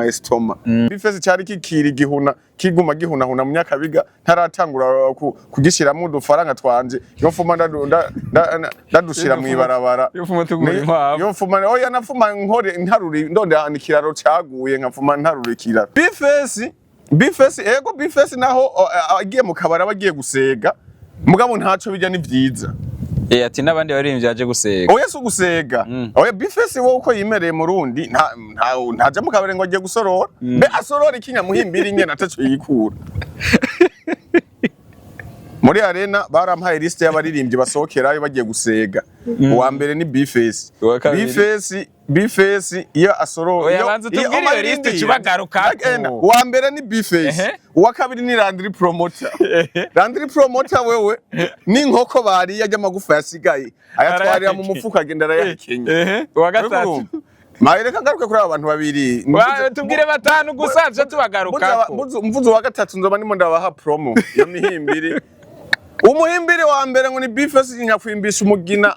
estoma bifesi cyari kikiri gihuna kiguma gihunahuna mu Nyakabiga ntaratangura kugishyiramo udufaranga twanje yo mfuma ndadushira mu ibarabara yo mfuma tugura inkwavu yo mfuma oya nafuma nkore ntaruri ndonda nikiraro caguye nkafuma ntarurikira bifesi ego bifesi naho agiye mu kabara bagiye gusega mugabo ntaco bijya ni vyiza ati nabandi baririmbye yaje gusega oya so gusega oya bifesi wo uko yimereye mu rundi ntaje mu kabare ngo agiye gusorora be asorora ikinya muhimbira ingene ataco yikura muri arena barampaye liste y'abaririmbyi basohokerayo bagiye gusega uwa mbere ni bifesi iyo asoro iyo banza tubwire liste kibagaruka uwa mbere ni bifesi uwa kabiri ni Landry promoter wewe ni nkoko bari yajya magufa yasigaye ayatwarira mu mufuka agendera ya Kenya uwa gatatu Maireka ngaruke kuri abantu babiri tubwire batanu gusa cyo tubagaruka mvuzo wa gatatu nzoba ndimo ndabaha promo ya mihimbiri umuhimbiri wa mbere ngo ni bifesi nyakwimbisha umugina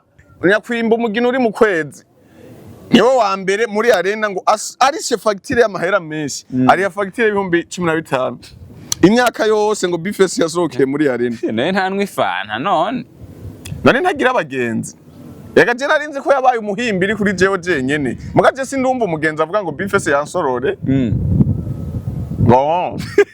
uri mu kwezi niwo wa mbere muri arena ngo arishe fagitire y'amahera menshi ari ya fagitire y'ibihumbi 15 imyaka yose ngo bifesi yasohokeye muri arena nta nwifana none ntagira abagenzi yega je narinzi ko yabaye umuhimbiri kuri jewe jenyene mugaje sindumva umugenzi avuga ngo bifesi yansorore